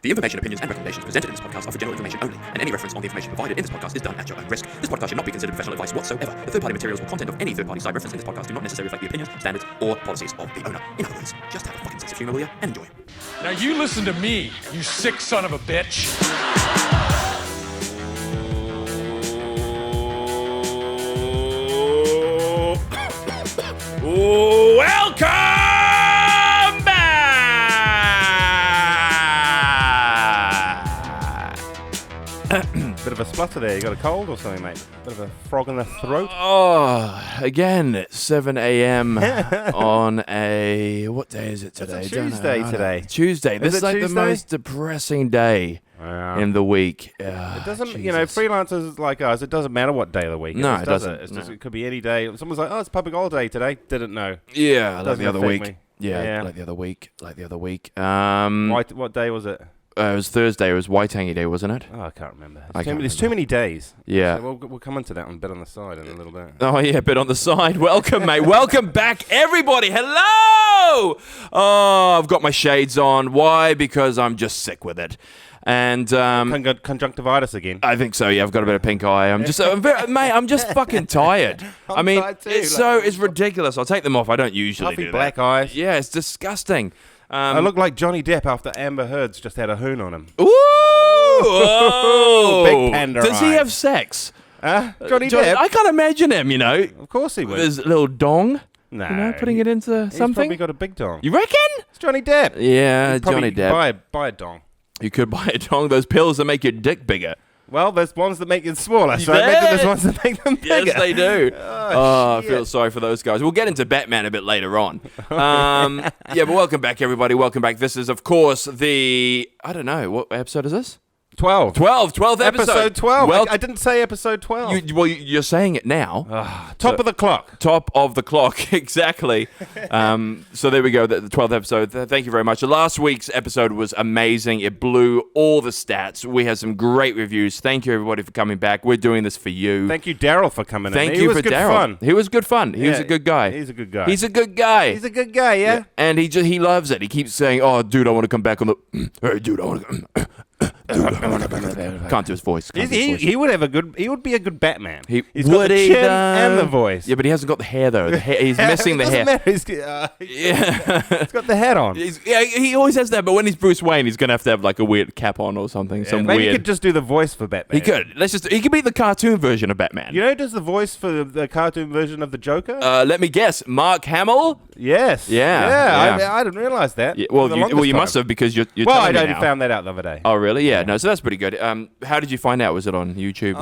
The information, opinions, and recommendations presented in this podcast are for general information only, and any reference on the information provided in this podcast is done at your own risk. This podcast should not be considered professional advice whatsoever. The third-party materials or content of any third-party site referenced in this podcast do not necessarily reflect the opinions, standards, or policies of the owner. In other words, just have a fucking sense of humor, will you? And enjoy. Now you listen to me, you sick son of a bitch. Welcome back! Bit of a splutter there. You got a cold or something, mate? Bit of a frog in the throat? Oh, again, it's 7 a.m. on a... What day is it today? It's a Tuesday today. Tuesday. This is like Tuesday? the most depressing day in the week. It doesn't, freelancers like us, it doesn't matter what day of the week No, it it does doesn't. It's just, it could be any day. Someone's like, oh, it's public holiday today. Didn't know. Yeah, like Doesn't the other affect week. me. Yeah, like the other week. What day was it? It was Thursday. It was Waitangi Day, wasn't it? Oh, I can't remember. can't There's too many days. Yeah. So we'll come into that one, bit on the side in a little bit. Oh, yeah, bit on the side. Welcome, mate. Welcome back, everybody. Hello! Oh, I've got my shades on. Why? Because I'm just sick with it. And Conjunctivitis again. I think so. Yeah, I've got a bit of pink eye. I'm just, I'm just fucking tired. I'm tired too, it's ridiculous. I'll take them off. I don't usually Puffy do black that. eyes. Yeah, it's disgusting. I look like Johnny Depp after Amber Heard's just had a hoon on him. Ooh! Oh. Big panda Does he eyes. have sex? Johnny Depp? I can't imagine him. Of course he would. With his little dong. No. Putting it into He's something. probably got a big dong. You reckon? It's Johnny Depp. Yeah, You'd probably Johnny Depp. Buy a dong. You could buy a dong. Those pills that make your dick bigger. Well, there's ones that make it smaller, so Yeah. I imagine there's ones that make them bigger. Yes, they do. I shit. feel sorry for those guys. We'll get into Batman a bit later on. But welcome back, everybody. Welcome back. This is, of course, I don't know. What episode is this? 12th 12th episode. Episode 12. Well, I didn't say episode 12. you're saying it now. Top of the clock. Top of the clock, exactly. So there we go, the 12th episode. Thank you very much. Last week's episode was amazing. It blew all the stats. We had some great reviews. Thank you, everybody, for coming back. We're doing this for you. Thank you, Daryl, for coming in. Thank He you was for good Daryl. fun. He was good fun. He was a good guy. He's a good guy. He's a good guy. He's a good guy, yeah? And he loves it. He keeps saying, "Oh, dude, I want to come back on the." Hey, dude, I want to. Can't do his voice. He would be a good Batman. He's got the chin and the voice. Yeah, but he hasn't got the hair though. He's missing the hair. He's got the hat on. He always has that. But when he's Bruce Wayne, he's gonna have to have like a weird cap on or something. Maybe he could just do the voice for Batman. He could. He could be the cartoon version of Batman. You know who does the voice for the cartoon version of the Joker? Let me guess. Mark Hamill. Yes. Yeah. I didn't realize that. Yeah, you must have because you're Well, telling I me only now. found that out the other day. Oh, really? Yeah. No, so that's pretty good. How did you find out? Was it on YouTube?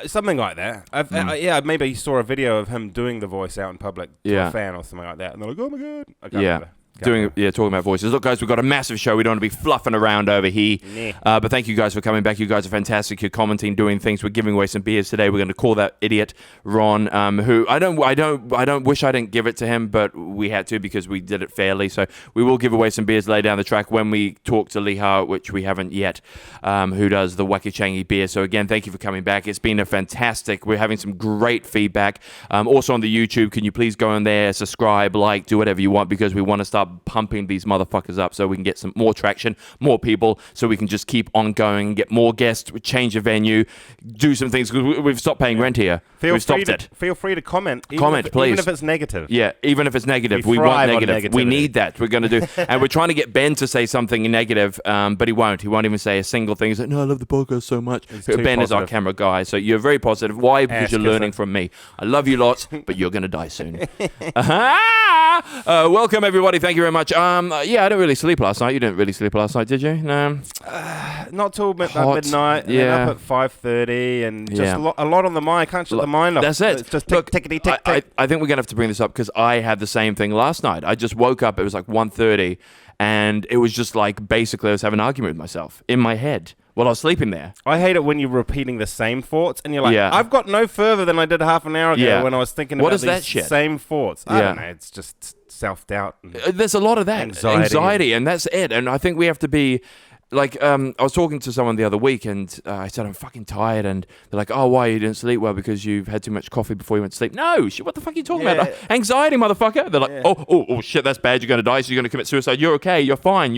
Something like that. Maybe you saw a video of him doing the voice out in public to a fan or something like that, and they're like, "Oh my god!" I can't remember. Talking about voices. Look, guys, we've got a massive show. We don't want to be fluffing around over here. But thank you guys for coming back. You guys are fantastic. You're commenting, doing things. We're giving away some beers today. We're going to call that idiot Ron, who I don't wish I didn't give it to him, but we had to because we did it fairly. So we will give away some beers later down the track when we talk to Liha, which we haven't yet, who does the Wakichangi beer. So again, thank you for coming back. It's been a fantastic. We're having some great feedback. Also on the YouTube, can you please go in there, subscribe, like, do whatever you want because we want to start pumping these motherfuckers up so we can get some more traction, more people, so we can just keep on going, get more guests, change the venue, do some things. We've stopped paying rent here. We've stopped it. Feel free to comment. Please. Even if it's negative. Yeah, even if it's negative. We We want thrive on negative. We negativity. need that. We're going to do. And we're trying to get Ben to say something negative, but he won't. He won't even say a single thing. He's like, "No, I love the podcast so much." too Ben is our positive. camera guy, so you're very positive. Why? Because you're kisser. learning from me. I love you lots, but you're going to die soon. Welcome, everybody. Thank you very much. I didn't really sleep last night. You didn't really sleep last night, did you? No. Not till Hot. midnight. And then up at 5:30, and just a lot on the mind. Can't shut the mind off. That's it. It's just Look, tickety tick tick. I think we're going to have to bring this up because I had the same thing last night. I just woke up. It was like 1:30, and it was just like basically I was having an argument with myself in my head while I was sleeping there. I hate it when you're repeating the same thoughts, and you're like, Yeah. I've got no further than I did half an hour ago Yeah. when I was thinking What about is that these shit? same thoughts. I Yeah. don't know. It's just self-doubt. There's a lot of that Anxiety. and that's it. And I think we have to be like, I was talking to someone the other week, and I said, I'm fucking tired, and they're like, oh, why? You didn't sleep well because you've had too much coffee before you went to sleep. No, shit, what the fuck are you talking about? Anxiety, motherfucker. They're like, oh, shit, that's bad. You're going to die, so you're going to commit suicide. You're okay. You're fine.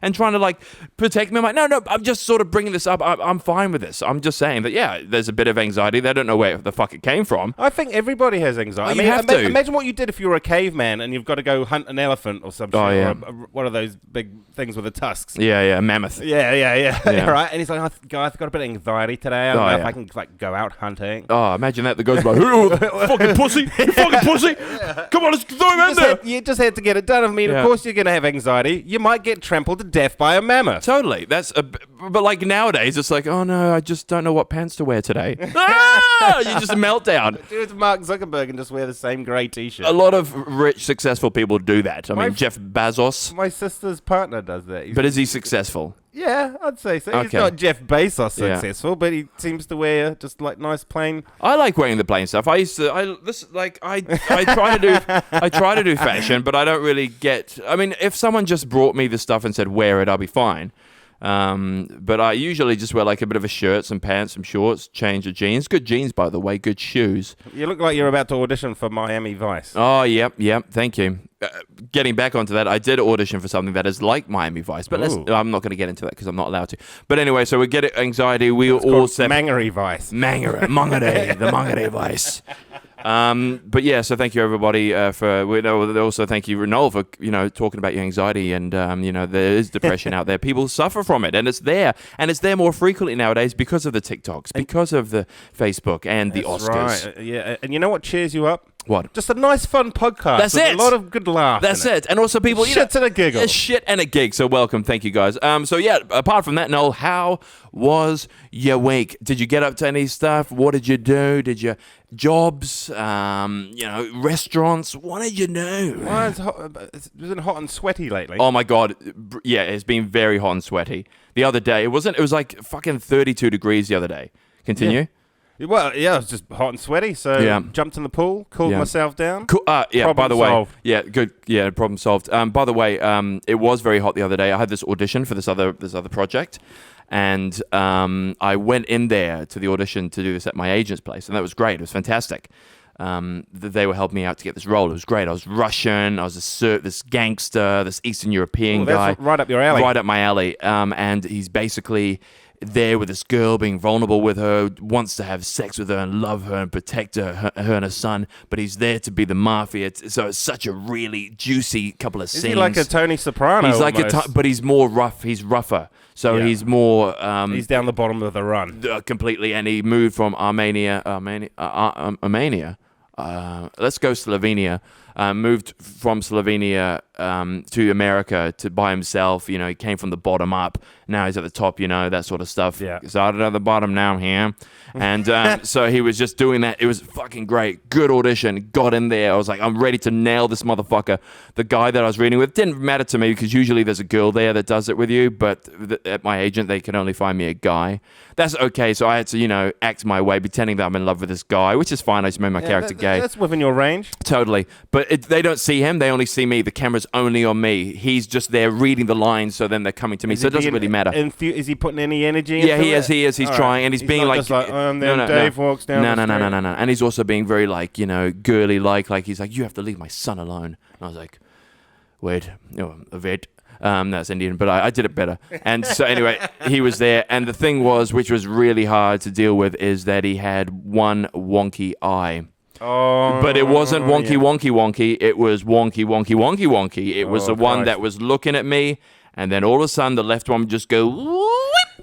And trying to, like, protect me. I'm like, no, I'm just sort of bringing this up. I'm fine with this. I'm just saying that, yeah, there's a bit of anxiety. They don't know where the fuck it came from. I think everybody has anxiety. You have to. Imagine what you did if you were a caveman and you've got to go hunt an elephant or something. Oh, yeah. Or one of those big things with the tusks. Yeah, mammoth. Yeah. Right? And he's like, guys, I've got a bit of anxiety today. I don't know if I can like go out hunting. Oh, imagine that. The guy's like, fucking pussy. You fucking pussy. Come on, let's throw him in there. You just had to get it done. I mean, of course you're going to have anxiety. You might get trampled to death by a mammoth. Totally. But like nowadays, it's like, oh no, I just don't know what pants to wear today. You just a meltdown. Do it to Mark Zuckerberg and just wear the same grey t-shirt. A lot of rich, successful people do that. I mean, Jeff Bezos. My sister's partner does that. But is he successful? Yeah, I'd say so. He's not Jeff Bezos successful, but he seems to wear just like nice plain. I like wearing the plain stuff. I try to do fashion, but I don't really get. I mean, if someone just brought me the stuff and said wear it, I'll be fine. But I usually just wear like a bit of a shirt, some pants, some shorts, change of jeans. Good jeans, by the way. Good shoes. You look like you're about to audition for Miami Vice. Oh, yep. Thank you. Getting back onto that, I did audition for something that is like Miami Vice, but I'm not going to get into that because I'm not allowed to. But anyway, so we get anxiety. We all set Mangere Vice. The Mangere Vice. But yeah, so thank you everybody also thank you Renol for talking about your anxiety and there is depression out there. People suffer from it, and it's there more frequently nowadays because of the TikToks, because of the Facebook and the Oscars. Right. Yeah, and you know what cheers you up? What? Just a nice, fun podcast. That's it. A lot of good laughs. That's it. And also people... Shit and a giggle. A shit and a gig. So welcome. Thank you, guys. So yeah, apart from that, Noel, how was your week? Did you get up to any stuff? What did you do? Did you... Jobs, restaurants. What did you do? Well, it's been hot and sweaty lately. Oh my God. Yeah, it's been very hot and sweaty. The other day, it was like fucking 32 degrees the other day. Continue. Yeah. Well, yeah, it was just hot and sweaty, so jumped in the pool, cooled myself down. Problem by the solved. way, yeah, good, yeah, problem solved. By the way, it was very hot the other day. I had this audition for this other project, and I went in there to the audition to do this at my agent's place, and that was great. It was fantastic. They were helping me out to get this role. It was great. I was Russian. I was this gangster, this Eastern European guy. That's right up your alley. Right up my alley. And he's basically there with this girl, being vulnerable with her, wants to have sex with her and love her and protect her and her son, but he's there to be the mafia. So it's such a really juicy couple of scenes. Is he like a Tony Soprano? He's like but he's more rough. He's rougher. So he's more... he's down the bottom of the run. Completely. And he moved from Armenia. Let's go Slovenia. Moved from Slovenia to America by himself. He came from the bottom up. Now he's at the top, that sort of stuff. Yeah. Started at the bottom, now I'm here. And so he was just doing that. It was fucking great. Good audition. Got in there. I was like, I'm ready to nail this motherfucker. The guy that I was reading with didn't matter to me because usually there's a girl there that does it with you. But at my agent, they can only find me a guy. That's okay. So I had to, act my way, pretending that I'm in love with this guy, which is fine. I just made my character gay. That's within your range. Totally. But they don't see him. They only see me. The camera's only on me. He's just there reading the lines, so then they're coming to me. So it doesn't really matter. Is he putting any energy into it? Yeah, he is. He's trying, and he's being like... Dave walks down the street. No. And he's also being very, girly like he's like, you have to leave my son alone. And I was like, wait, a vet. That's Indian, but I did it better. And so anyway, he was there. And the thing was, which was really hard to deal with, is that he had one wonky eye. Oh, but it wasn't wonky. It was wonky. It was the one that was looking at me, and then all of a sudden the left one would just go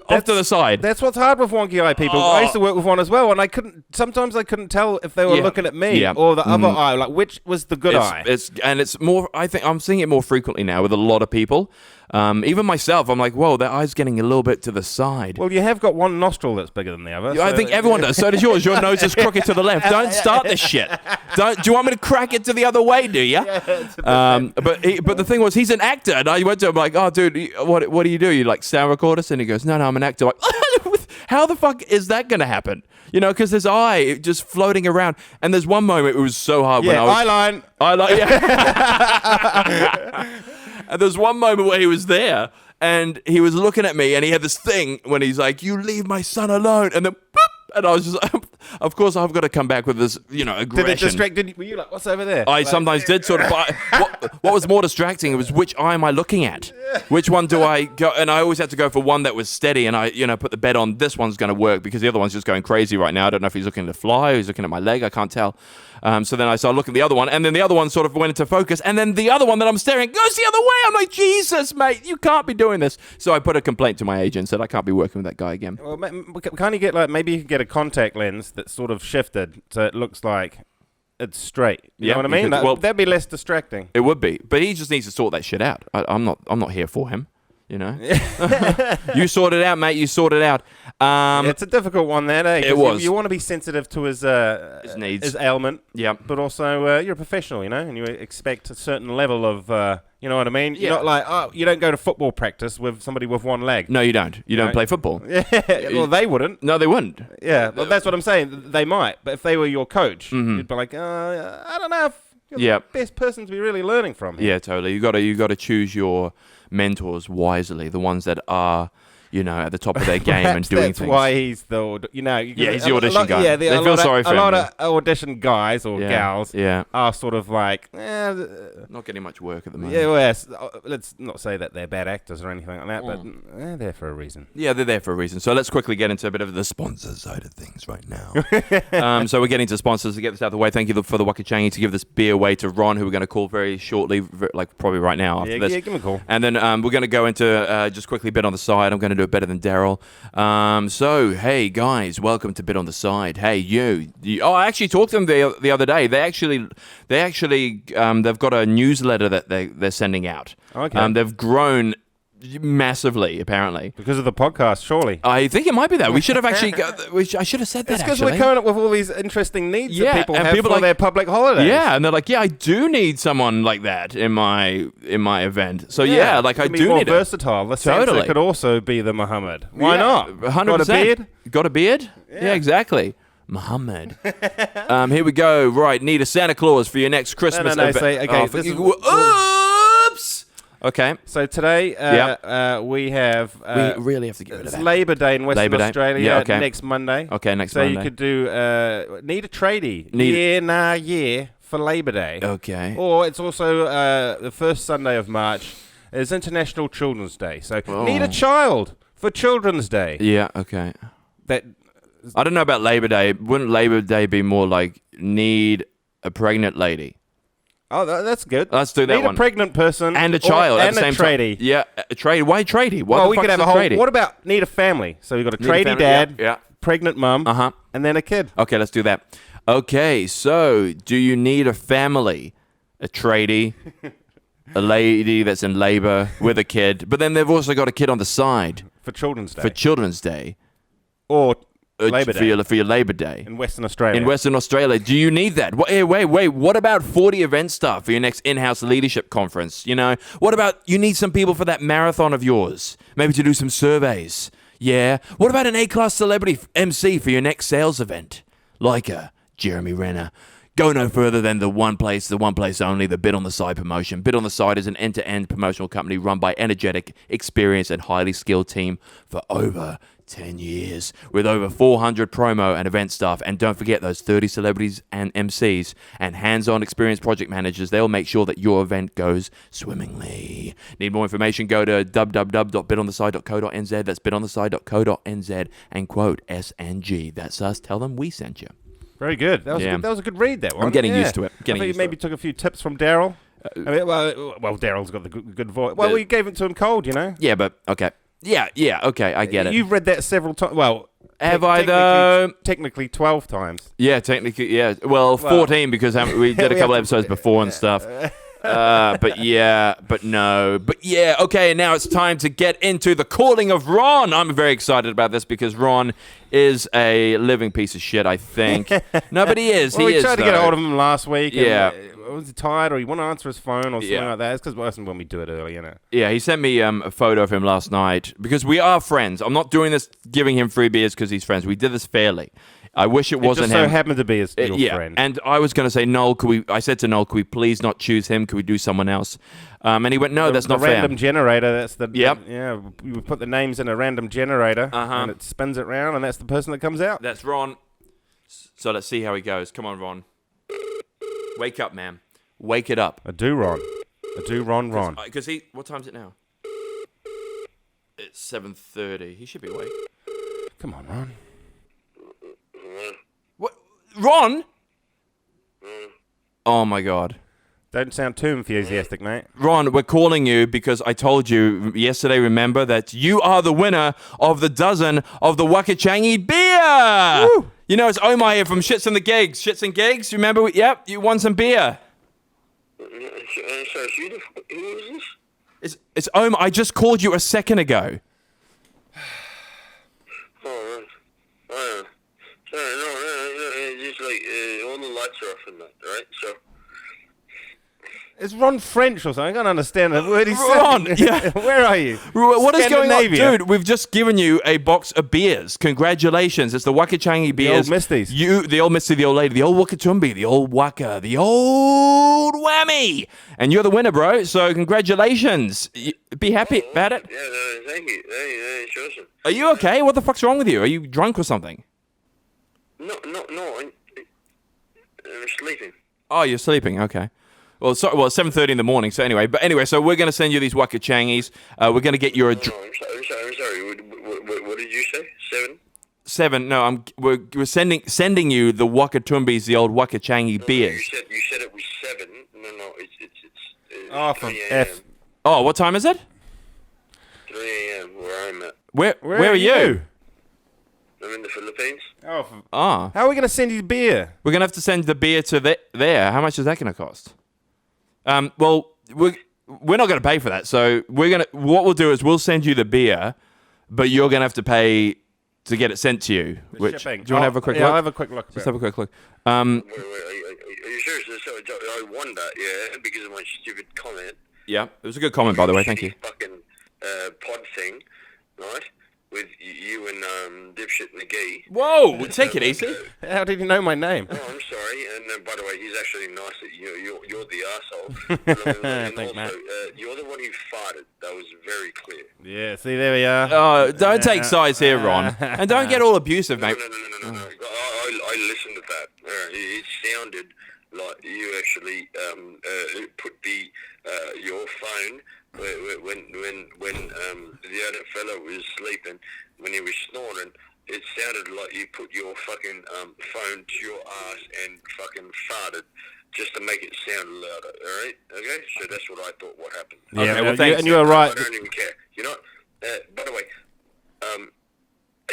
off to the side. That's what's hard with wonky eye people. I used to work with one as well, and sometimes I couldn't tell if they were looking at me or the other eye, like which was the good eye. It's more. I think I'm seeing it more frequently now with a lot of people. Even myself, I'm like, whoa, that eye's getting a little bit to the side. Well, you have got one nostril that's bigger than the other. I think everyone does. So does yours. Your nose is crooked to the left. Don't start this shit. Do you want me to crack it to the other way, do you? But the thing was, he's an actor. And I went to him like, oh, dude, what do you do? You like sound record us? And he goes, no, I'm an actor. Like, how the fuck is that going to happen? Because his eye just floating around. And there's one moment, it was so hard when I was... Eyeline. Yeah. And there's one moment where he was there, And he was looking at me, and he had this thing when he's like, "You leave my son alone," and then. Boop, and I was just, of course, I've got to come back with this, aggression. Did it distract? Were you like, what's over there? I sometimes did sort of. What was more distracting was which eye am I looking at? Which one do I go? And I always had to go for one that was steady, and I, put the bet on this one's going to work because the other one's just going crazy right now. I don't know if he's looking at the fly or he's looking at my leg. I can't tell. So then I started looking at the other one, and then the other one sort of went into focus, and then the other one that I'm staring at goes the other way. I'm like, Jesus, mate, you can't be doing this. So I put a complaint to my agent, said I can't be working with that guy again. Well, can't you get maybe you can get a contact lens that's sort of shifted so it looks like it's straight. You know what I mean? That'd be less distracting. It would be, but he just needs to sort that shit out. I'm not here for him. You sort it out, mate. You sort it out. It's a difficult one, that. It was. You want to be sensitive to his needs, his ailment. Yeah. But also, you're a professional, and you expect a certain level of, you know what I mean? Yeah. You're not like, you don't go to football practice with somebody with one leg. No, you don't. You don't play football. Yeah. Well, they wouldn't. No, they wouldn't. Yeah. Well, that's what I'm saying. They might, but if they were your coach, you'd be like, I don't know if you're the best person to be really learning from. Yeah, totally. You got to choose your mentors wisely, the ones that are, at the top of their game and doing things. That's why he's the, he's the audition guy. Yeah, they feel sorry for him. A lot of audition guys or gals are sort of like, not getting much work at the moment. Yeah, well, let's not say that they're bad actors or anything like that, but they're there for a reason. Yeah, they're there for a reason. So let's quickly get into a bit of the sponsor side of things right now. So we're getting to sponsors to get this out of the way. Thank you for the Wakachangi to give this beer away to Ron, who we're going to call very shortly, like probably right now after this. Yeah, give him a call. And then we're going to go into just quickly Bit on the Side. I'm going to do it better than Daryl. So, hey, guys, welcome to Bit on the Side. Hey, you. I actually talked to them the other day. They've got a newsletter that they're sending out. Okay. They've grown massively, apparently, because of the podcast. Surely, I think it might be that. We should have actually. I should have said that. It's because we're coming up with all these interesting needs that people and have people for their public holidays. Yeah, and they're like, I do need someone like that in my event. So I do more need versatile. The totally. It could also be the Muhammad. Why not? 100%. Got a beard? Got a beard? Yeah, exactly. Muhammad. Here we go. Right, need a Santa Claus for your next Christmas event. Oops. Okay. So today, we have... we really have to get rid of that. It's Labor Day in Western Australia next Monday. Okay, next Monday. So you could do... need a tradie. Year for Labor Day. Okay. Or it's also the first Sunday of March is International Children's Day. So need a child for Children's Day. Yeah, okay. I don't know about Labor Day. Wouldn't Labor Day be more like need a pregnant lady? Oh, that's good. Let's do that one. Need a pregnant person and a child and at the same tradie. time. Yeah, a tradie. Why tradie? Well, we could have a whole. Tradie? What about need a family? So we've got a tradie dad, pregnant mum, and then a kid. Okay, let's do that. Okay, so do you need a family? A tradie, a lady that's in labor with a kid, but then they've also got a kid on the side for Children's Day. For Children's Day, or Labor Day. For your Labor Day. In Western Australia. In Western Australia. Do you need that? Wait. What about 40 event stuff for your next in-house leadership conference? What about you need some people for that marathon of yours? Maybe to do some surveys. Yeah. What about an A-class celebrity MC for your next sales event? Like Jeremy Renner. Go no further than the one place only, the Bit on the Side promotion. Bit on the Side is an end-to-end promotional company run by energetic, experienced, and highly skilled team for over 10 years, with over 400 promo and event staff. And don't forget those 30 celebrities and MCs and hands-on experienced project managers. They'll make sure that your event goes swimmingly. Need more information? Go to www.bitontheside.co.nz. That's bitontheside.co.nz and quote SNG. That's us. Tell them we sent you. Very good. That was a good read, that one. I'm getting used to it. I think you maybe took a few tips from Daryl. Well, Daryl's got the good voice. Well, we gave it to him cold, Yeah, but okay. Yeah, okay, I get it. You've read that several times. Well, have I though? Technically 12 times. Yeah, technically, yeah. Well, 14 because we did a couple episodes before and stuff. But no. Okay, now it's time to get into the calling of Ron. I'm very excited about this because Ron is a living piece of shit, I think. No, but he is. We tried to get a hold of him last week. Yeah. Was he tired or he wanted to answer his phone or something like that? It's because when we do it early, Yeah, he sent me a photo of him last night because we are friends. I'm not doing this giving him free beers because he's friends. We did this fairly. I wish it wasn't just so him. happened to be his your Yeah, friend. and I was going to say, Noel, I said to Noel, could we please not choose him? Could we do someone else? And he went, no, that's not the fair. random generator. That's the Yep. yeah. We put the names in a random generator, and it spins it round, and that's the person that comes out. That's Ron. So let's see how he goes. Come on, Ron. Wake up, man. Wake it up. I do, Ron. Ron. Because what time is it now? It's 7:30. He should be awake. Come on, Ron. What? Ron? Oh my God. Don't sound too enthusiastic, mate. Ron, we're calling you because I told you yesterday, remember, that you are the winner of the dozen of the Wakachangi beer. Woo. You know, it's Omar here from Shits and the Gigs. Shits and Gigs, remember? Yep, you won some beer. Sorry, who is this? It's Omar. I just called you a second ago. Oh, right. Sorry, no, just like all the lights are off and that, right? So. Is Ron French or something? I can't understand the word he's Ron, saying. yeah. Where are you? What is going on? Scandinavia. Dude, we've just given you a box of beers. Congratulations. It's the Wakachangi beers. old Misties. The old Misty, the old lady, the old Wakatumbi, the old Waka, the old Whammy. And you're the winner, bro. So congratulations. Be happy about it. Yeah, no, thank you. Hey, sure. Are you okay? What the fuck's wrong with you? Are you drunk or something? No, I'm sleeping. Oh, you're sleeping. Okay. Well, it's 7:30 in the morning. So anyway, so we're going to send you these Wakachangis. We're going to get you a... No, I'm sorry. What did you say? 7? 7. No, we're sending you the Wakatumbis, the old Wakachangi beers. You said it was 7. No, it's Oh, from 3 F. a.m. Oh, what time is it? 3 a.m. where I'm at. Where are you? I'm in the Philippines. Oh, Ah, how are we going to send you beer? we're gonna have to send the beer to there. How much is that gonna cost? Well, we're not gonna pay for that. So what we'll do is we'll send you the beer, but you're gonna have to pay to get it sent to you. Shipping. Do you want to have a quick yeah, look? I'll have a quick look. Just have a quick look. Wait, are you serious? So I won that, yeah, because of my stupid comment. Yeah, it was a good comment, by the way. Thank you. Fucking pod thing, right? With you and dipshit McGee. Whoa, take it easy. How did you know my name? Oh, I'm sorry. And by the way, he's actually nice. You're the asshole. And Thanks, also, mate. you're the one who farted. That was very clear. Yeah, see, there we are. Oh, don't take sides here, Ron, and don't get all abusive, mate. No. I listened to that. It sounded like you actually put your phone when the other fellow was sleeping, when he was snoring. It sounded like you put your fucking phone to your ass and fucking farted just to make it sound louder. All right? Okay? So that's what I thought what happened. Yeah, Okay, well, thanks. and you were right. I don't even care. You know? By the way,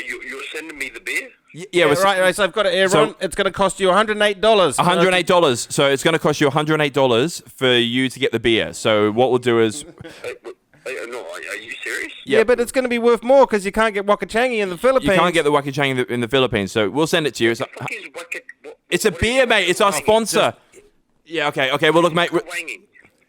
you're sending me the beer? Yeah, right. So I've got it here, Ron. It's going to cost you $108. $108. So it's going to cost you $108 for you to get the beer. So what we'll do is... No, are you serious? Yeah, but it's going to be worth more because you can't get Wakachangi in the Philippines. You can't get the Wakachangi in the Philippines, so we'll send it to you. It's a beer, mate. It's our sponsor. Yeah, okay. Well, look, mate.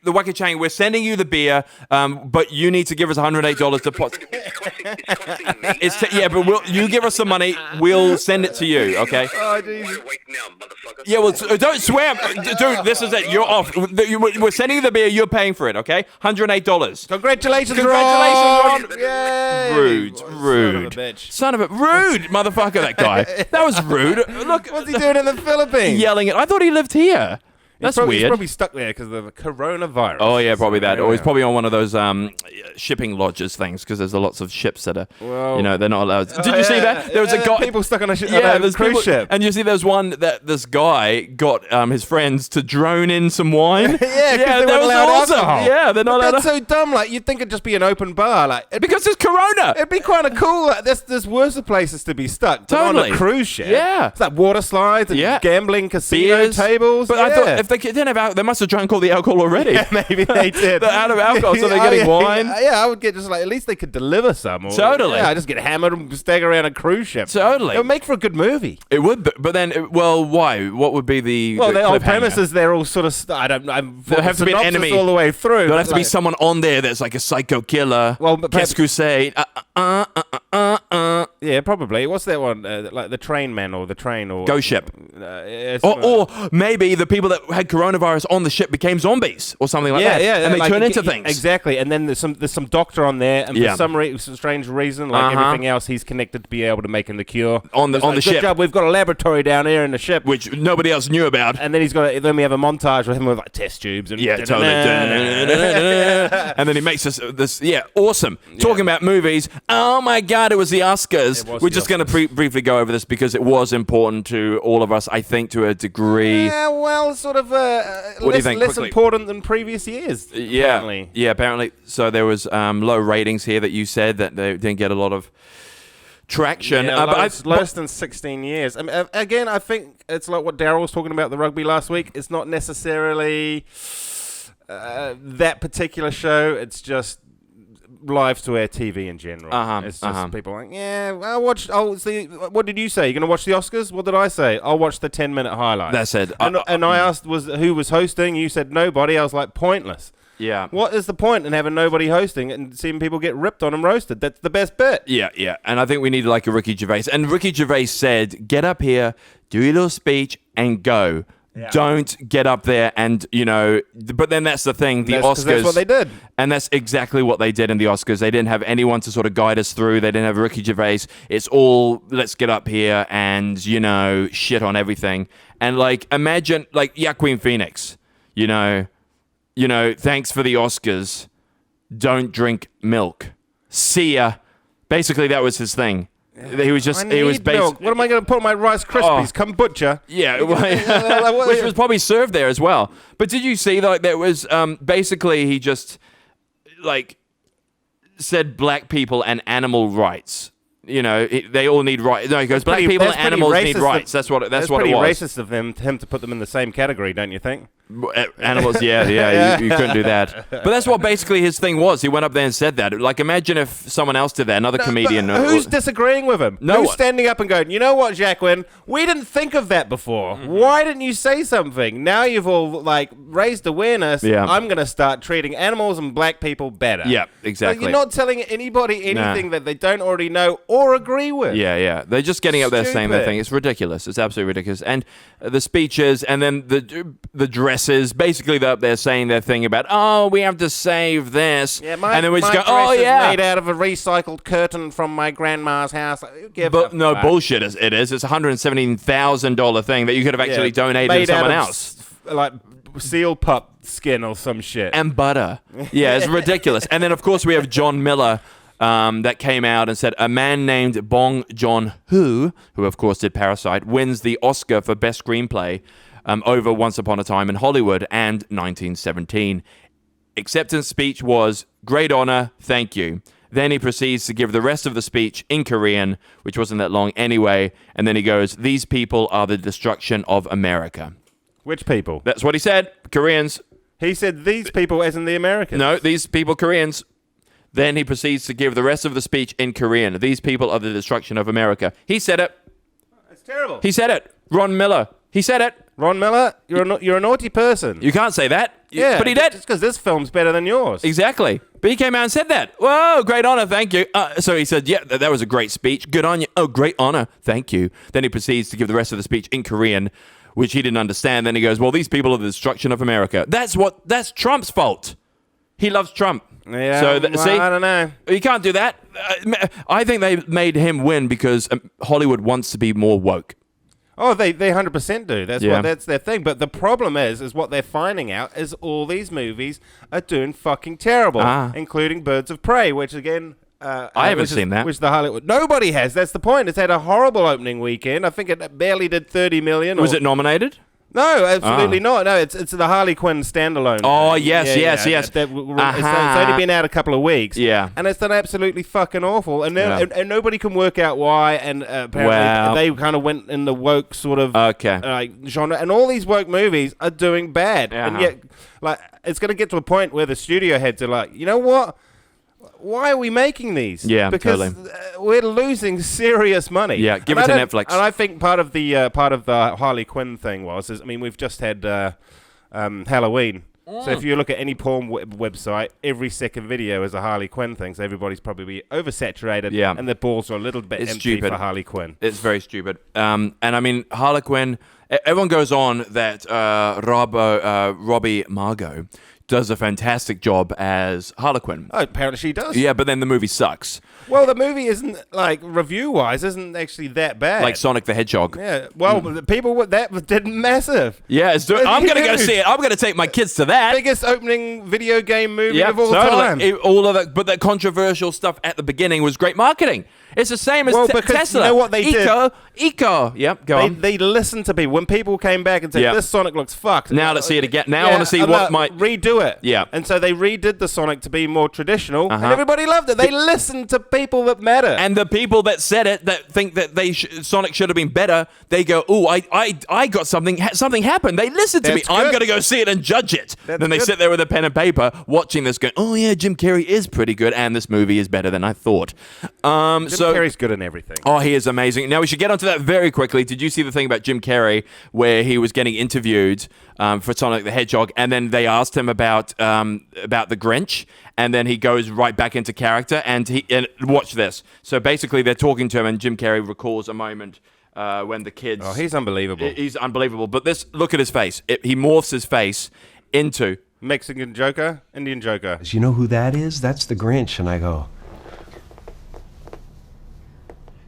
The Wakachangi, we're sending you the beer, but you need to give us $108 deposit. It's costing me. But you give us some money, we'll send it to you, okay? Oh, Jesus. Wake now, motherfucker. Yeah, well, don't swear. Dude, this is it. You're off. We're sending you the beer, you're paying for it, okay? $108. Congratulations, Ron. Ron. Yay. Rude. Son of a bitch. Son of a... Rude, motherfucker, that guy. That was rude. Look. What's he doing in the Philippines? Yelling at... I thought he lived here. That's He's weird. probably stuck there because of the coronavirus. Oh, yeah, probably that. Or he's Yeah. probably on one of those shipping lodges things because there's lots of ships that are, Well- they're not allowed. Did you see that? There was a guy. People stuck on a there's cruise people- ship. And you see there's one that this guy got his friends to drone in some wine. They that weren't was allowed awesome. alcohol. Yeah, they're not allowed. That's so dumb. Like, you'd think it'd just be an open bar. Like, Because it's Corona. it'd be kind of cool. Like, there's worse places to be stuck than on Totally. a cruise ship. Yeah. It's like water slides and Yeah. gambling casino Beers. tables. But I thought if they didn't have alcohol, they must have drunk all the alcohol already. Yeah, maybe they did. They're out of alcohol, so they're getting wine. Yeah, I would get just like, at least they could deliver some. Or, Totally. Yeah, I just get hammered and stagger around a cruise ship. Totally. It would make for a good movie. It would, but then, why? What would be the Well, the the whole cliffhanger? premise is they're all sort of. I don't know. There has to be an enemy all the way through. There'll have to be Like- someone on there that's like a psycho killer. Well, but Qu'est-ce que c'est? Yeah, Yeah, probably. What's that one? Like the train man or the train or Ghost ship. Or maybe the people that had coronavirus on the ship became zombies or something like that. Yeah, and they turn into things. Exactly. And then there's some doctor on there, and for some strange reason, like everything else, he's connected to be able to make him the cure on the ship. Good job. We've got a laboratory down here in the ship, which nobody else knew about. And then then we have a montage with him with like test tubes and totally. And then he makes this awesome. Talking about movies. Oh my God, it was the Oscars. We're just going to briefly go over this because it was important to all of us, I think, to a degree. Yeah, well, sort of less important than previous years. Apparently. Yeah, apparently. So there was low ratings here that you said that they didn't get a lot of traction. Less than 16 years. I mean, again, I think it's like what Daryl was talking about the rugby last week. It's not necessarily that particular show. It's just live to air TV in general. It's just people like, I'll watch. See. What did you say? You're gonna watch the Oscars? What did I say? I'll watch the 10-minute highlights. That's it. And I asked who was hosting. You said nobody. I was like, pointless. Yeah. What is the point in having nobody hosting and seeing people get ripped on and roasted? That's the best bit. Yeah. And I think we need like a Ricky Gervais. And Ricky Gervais said, get up here, do your little speech, and go. Yeah. Don't get up there and, but then that's the thing, the Oscars. That's what they did. And that's exactly what they did in the Oscars. They didn't have anyone to sort of guide us through. They didn't have Ricky Gervais. It's all, let's get up here and, shit on everything. And like, imagine, like, Joaquin Phoenix, thanks for the Oscars. Don't drink milk. See ya. Basically, that was his thing. He was just. He was milk. What am I going to put on my Rice Krispies? Kombucha. Yeah, which was probably served there as well. But did you see like there was basically he just like said black people and animal rights. They all need rights. No, he goes, black people and animals need rights. That's what it was. Pretty racist of him to put them in the same category, don't you think? Animals, yeah. You couldn't do that. But that's what basically his thing was. He went up there and said that. Like, imagine if someone else did that, another comedian. Who's disagreeing with him? No Who's one. Standing up and going, you know what, Jacqueline? We didn't think of that before. Mm-hmm. Why didn't you say something? Now you've all, raised awareness. Yeah. I'm going to start treating animals and black people better. Yeah, exactly. You're not telling anybody anything that they don't already know or agree with. Yeah. They're just getting up there saying that thing. It's ridiculous. It's absolutely ridiculous. And the speeches and then the dresses, basically they're up there saying their thing about, we have to save this. Yeah, and then we just go, is made out of a recycled curtain from my grandma's house. Bullshit. It is. It's a $117,000 thing that you could have actually donated to someone else. Like seal pup skin or some shit. And butter. Yeah, it's ridiculous. And then, of course, we have John Miller that came out and said, a man named Bong Joon-ho, who, of course, did Parasite, wins the Oscar for Best Screenplay over Once Upon a Time in Hollywood and 1917. Acceptance speech was, great honor, thank you. Then he proceeds to give the rest of the speech in Korean, which wasn't that long anyway, and then he goes, these people are the destruction of America. Which people? That's what he said, Koreans. He said these people as in the Americans. No, these people, Koreans. Then he proceeds to give the rest of the speech in Korean. These people are the destruction of America. He said it. That's terrible. He said it. Ron Miller. He said it. Ron Miller, you're a naughty person. You can't say that. Yeah, but he did. Just because this film's better than yours. Exactly. But he came out and said that. Whoa, great honor, thank you. So he said, yeah, that was a great speech. Good on you. Oh, great honor, thank you. Then he proceeds to give the rest of the speech in Korean, which he didn't understand. Then he goes, well, these people are the destruction of America. That's Trump's fault. He loves Trump. Yeah, so see, I don't know. You can't do that. I think they made him win because Hollywood wants to be more woke. Oh, they 100% do. That's their thing. But the problem is what they're finding out is all these movies are doing fucking terrible, including Birds of Prey, which again, I haven't seen that. Which the Hollywood nobody has. That's the point. It's had a horrible opening weekend. I think it barely did 30 million. Was it nominated? No, absolutely not. No, it's the Harley Quinn standalone. Oh, thing. yes. It's only been out a couple of weeks. Yeah. And it's done absolutely fucking awful. And and nobody can work out why. And apparently they kind of went in the woke sort of genre. And all these woke movies are doing bad. And yet, it's going to get to a point where the studio heads are like, you know what? Why are we making these? Yeah, because totally. We're losing serious money. Yeah, give it to Netflix. And I think part of the Harley Quinn thing we've just had Halloween, So if you look at any porn website, every second video is a Harley Quinn thing. So everybody's probably oversaturated, and their balls are a little bit empty stupid. for Harley Quinn. It's very stupid. And I mean, Harley Quinn. Everyone goes on that Robbie Margot does a fantastic job as Harlequin. Oh, apparently she does. Yeah, but then the movie sucks. Well, the movie isn't, like, review-wise, isn't actually that bad. Like Sonic the Hedgehog. Yeah, well, the people with that did massive. Yeah, I'm going to go see it. I'm going to take my kids to that. Biggest opening video game movie of all time. All of that, but that controversial stuff at the beginning was great marketing. It's the same as because Tesla. You know what they did? Eco. Yep, go on. They listened to people. When people came back and said, this Sonic looks fucked. Now let's see it again. Now I want to see what might... Redo it. Yeah. And so they redid the Sonic to be more traditional, and everybody loved it. They listened to people that matter. And the people that said it, that think that Sonic should have been better, they go, "Oh, I got something happened." They listened to me. Good. I'm going to go see it and judge it. Then they sit there with a pen and paper, watching this, going, "Oh yeah, Jim Carrey is pretty good, and this movie is better than I thought." Jim Carrey's good in everything. Oh, he is amazing. Now we should get onto that very quickly. Did you see the thing about Jim Carrey where he was getting interviewed for Sonic the Hedgehog, and then they asked him about the Grinch, and then he goes right back into character, and watch this. So basically, they're talking to him, and Jim Carrey recalls a moment when the kids. Oh, he's unbelievable. He's unbelievable. But look at his face. He morphs his face into Mexican Joker, Indian Joker. You know who that is? That's the Grinch. And I go,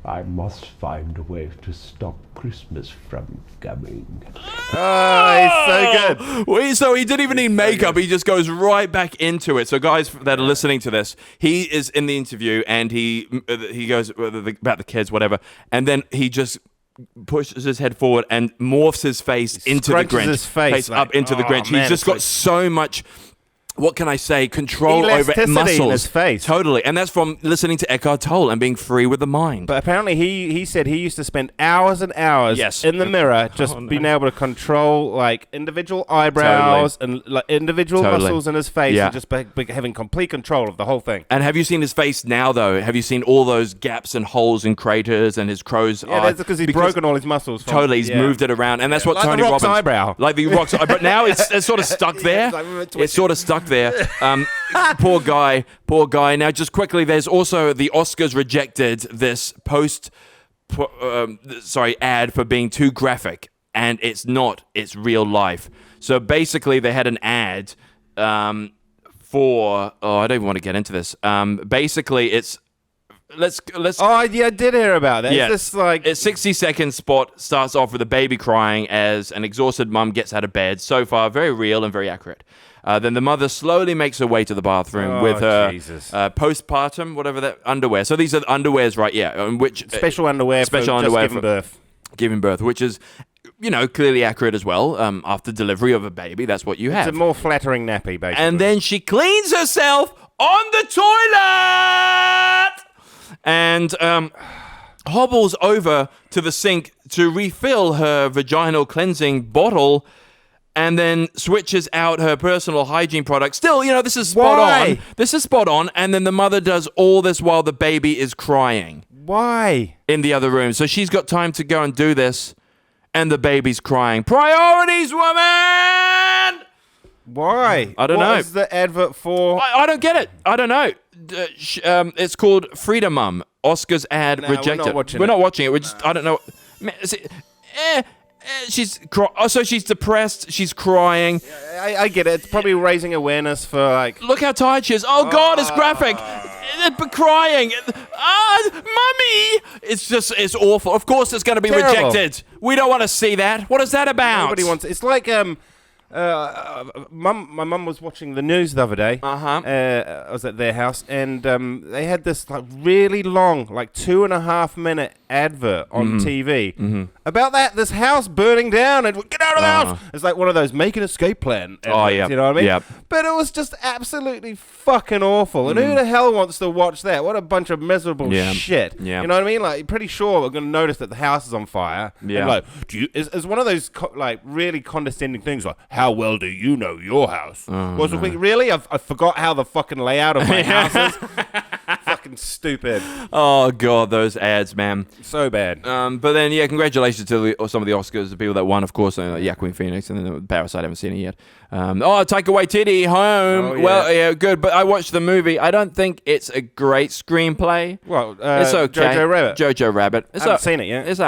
I must find a way to stop Christmas from coming. Oh, he's so good. Well, so he didn't even need makeup. He just goes right back into it. So guys that are listening to this, he is in the interview and he goes about the kids, whatever. And then he just pushes his head forward and morphs his face into the Grinch. His face like, up into the Grinch. Man, He's just got so much... What can I say? Control over muscles. In his face. Totally. And that's from listening to Eckhart Tolle and being free with the mind. But apparently he said he used to spend hours and hours in the mirror just being able to control like individual eyebrows and like individual muscles in his face and just having complete control of the whole thing. And have you seen his face now, though? Have you seen all those gaps and holes and craters and his crow's eye? Yeah, that's because he's broken all his muscles. Totally. He's moved it around. And that's what like Tony the Rock's Robbins... eyebrow. Like the Rock's eyebrow. But now it's sort of stuck there. It's sort of stuck there. Poor guy. Now, just quickly, there's also the Oscars rejected this ad for being too graphic, and it's not. It's real life. So basically, they had an ad for. Oh, I don't even want to get into this. Basically, it's. Let's. Oh yeah, I did hear about that. Yeah, it's just like a 60-second spot starts off with a baby crying as an exhausted mum gets out of bed. So far, very real and very accurate. Then the mother slowly makes her way to the bathroom with her postpartum, whatever that underwear. So these are the underwears, right? Yeah, which special underwear for giving birth, which is clearly accurate as well. After delivery of a baby, that's what you have. It's a more flattering nappy, basically. And then she cleans herself on the toilet and hobbles over to the sink to refill her vaginal cleansing bottle. And then switches out her personal hygiene product. Still, this is spot on. This is spot on. And then the mother does all this while the baby is crying. Why? In the other room. So she's got time to go and do this. And the baby's crying. Priorities, woman! Why? I don't know. What is the advert for? I don't get it. I don't know. It's called Freedom Mum. Oscars ad rejected. We're not watching it. We're just, I don't know. Man, so she's depressed. She's crying. I get it. It's probably raising awareness for like. Look how tired she is. Oh God, it's graphic. Crying. Mummy. It's awful. Of course, it's going to be rejected. We don't want to see that. What is that about? Nobody wants. It's like my mum was watching the news the other day. I was at their house, and they had this like really long, like 2.5 minute advert on TV about this house burning down and get out of the house. It's like one of those make an escape plan adverts, you know what I mean? Yep. But it was just absolutely fucking awful. And who the hell wants to watch that? What a bunch of miserable shit. Yeah. You know what I mean? Like, pretty sure we're going to notice that the house is on fire. Yeah. And like, is one of those like really condescending things like, how well do you know your house? Really? I forgot how the fucking layout of my house is. Fucking fucking stupid. Oh god, those ads, man. So bad. But then, yeah, congratulations to some of the Oscars, the people that won, of course, like Joaquin Phoenix, and then Parasite, I haven't seen it yet. Taika Waititi, Home. Oh, yeah. Well, yeah, good, but I watched the movie. I don't think it's a great screenplay. Well, it's okay. Jojo Rabbit. I haven't seen it yet. It's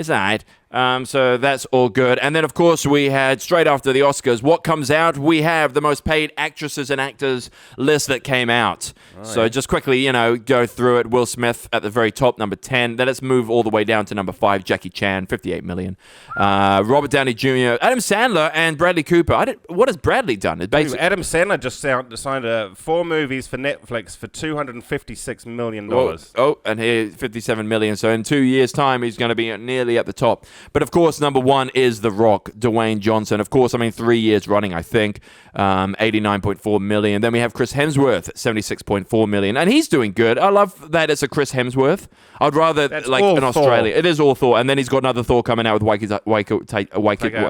alright. So that's all good. And then, of course, we had, straight after the Oscars, what comes out? We have the most paid actresses and actors list that came out. Just quickly, go through it. Will Smith at the very top, number 10. Then let's move all the way down to number 5, Jackie Chan, $58 million. Robert Downey Jr., Adam Sandler, and Bradley Cooper. What has Bradley done? Adam Sandler just signed 4 movies for Netflix for $256 million. And here, $57 million. So in 2 years' time, he's going to be nearly at the top. But of course, number 1 is The Rock, Dwayne Johnson. Of course, 3 years running, I think. $89.4 million. Then we have Chris Hemsworth, $76.4 million. And he's doing good. I love that it's a Chris Hemsworth. I'd rather, in Australia. It is all Thor. And then he's got another Thor coming out with Taika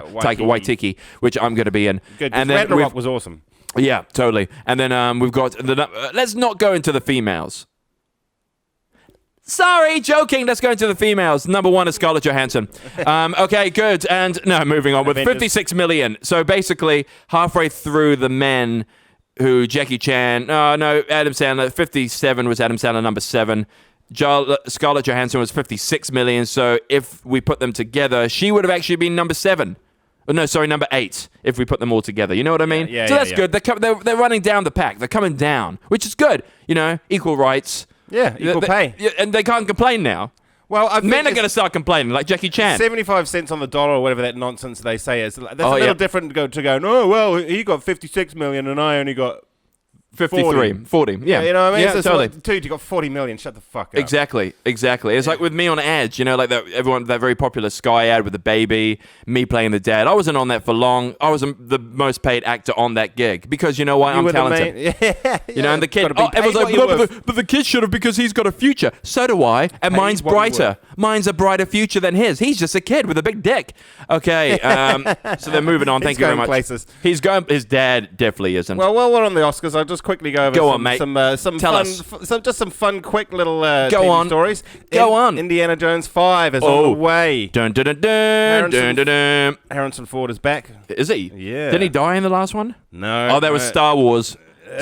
Waititi, which I'm going to be in. Good, and then Rock was awesome. Yeah, totally. And then we've got... let's not go into the females. Sorry, joking. Let's go into the females. Number 1 is Scarlett Johansson. Okay, good. And moving on with $56 million. So basically, halfway through the men who Jackie Chan, Adam Sandler, 57 was Adam Sandler, number 7. Scarlett Johansson was $56 million. So if we put them together, she would have actually been number 7. Number 8, if we put them all together. You know what I mean? So that's good. They're running down the pack. They're coming down, which is good. Equal rights. Yeah, equal pay. And they can't complain now. Well, men are going to start complaining, like Jackie Chan. 75 cents on the dollar or whatever that nonsense they say is. That's a little different to go, oh, well, he got 56 million and I only got 40. Yeah. You know what I mean? Yeah, totally. Dude, you got 40 million. Shut the fuck up. Exactly. It's like with me on ads, like that very popular Sky ad with the baby, me playing the dad. I wasn't on that for long. I was the most paid actor on that gig because you know why? I'm talented. And the kid, everyone's like, but the kid should have because he's got a future. So do I, and mine's brighter. Mine's a brighter future than his. He's just a kid with a big dick. Okay, so they're moving on. Thank you very much. Places. He's going. His dad definitely isn't. Well, while we're on the Oscars, I'll just quickly go over some fun, quick little TV stories. Go on. Indiana Jones 5 is on the way. Dun, dun, dun, dun, dun, dun, dun. Harrison Ford is back. Is he? Yeah. Didn't he die in the last one? No. Oh, that was Star Wars.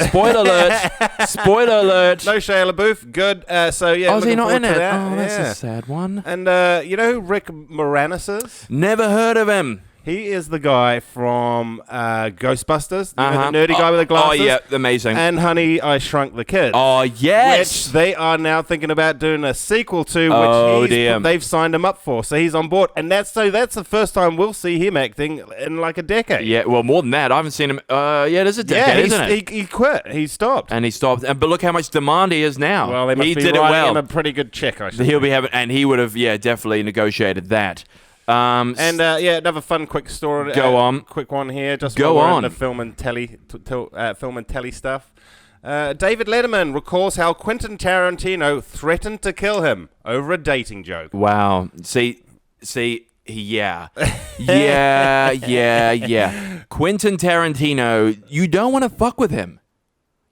Spoiler alert. Spoiler alert. No Shia LaBeouf. Good. Is he not in it? That. Oh, that's a sad one. And you know who Rick Moranis is? Never heard of him. He is the guy from Ghostbusters, the nerdy guy with the glasses. Oh, yeah, amazing. And Honey, I Shrunk the Kids. Oh, yes. Which they are now thinking about doing a sequel to, which they've signed him up for. So he's on board. And that's the first time we'll see him acting in like a decade. Yeah, well, more than that. I haven't seen him. It is a decade, isn't it? He quit. He stopped. And he stopped. But look how much demand he is now. Well, they must be writing him a pretty good check, I should say. And he would have, definitely negotiated that. Another fun quick story. Go on. Quick one here. Just go on. The film and telly stuff. David Lederman recalls how Quentin Tarantino threatened to kill him over a dating joke. Wow. See. Yeah. Quentin Tarantino, you don't want to fuck with him.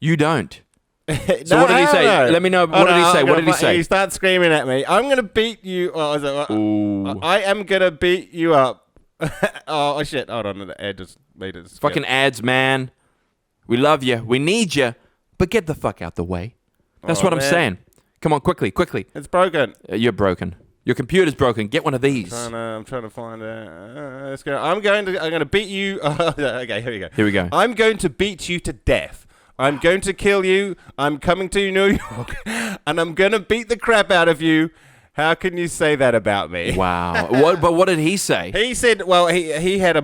You don't. So what did he say? Let me know. What did he say? What did he say? He starts screaming at me. I'm going to beat you. I am going to beat you up. Oh, shit. Hold on. The ad just made it. Fucking ads, man. We love you. We need you. But get the fuck out the way. That's what I'm saying. Come on, quickly. It's broken. You're broken. Your computer's broken. Get one of these. I'm trying to find it. I'm going to beat you. Okay, here we go. I'm going to beat you to death. I'm going to kill you. I'm coming to New York, and I'm going to beat the crap out of you. How can you say that about me? Wow. But what did he say? He said, well, he had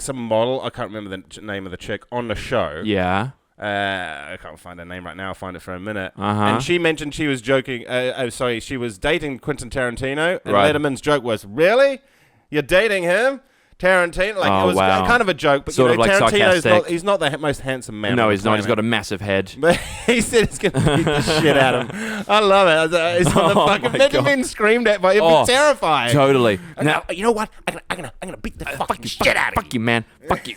some model. I can't remember the name of the chick on the show. Yeah. I can't find her name right now. I'll find it for a minute. And she mentioned she was joking. She was dating Quentin Tarantino. And Letterman's joke was, really? You're dating him? Tarantino, like it was kind of a joke, but sort of like Tarantino's he's not the most handsome man. No, he's not. He's got a massive head. But he said he's going to beat the shit out of him. I love it. He's on the fucking imagine being screamed at by him. It'd be terrifying. Totally. Now, you know what? I'm gonna beat the fucking shit out of you. Fuck you, man. Fuck you.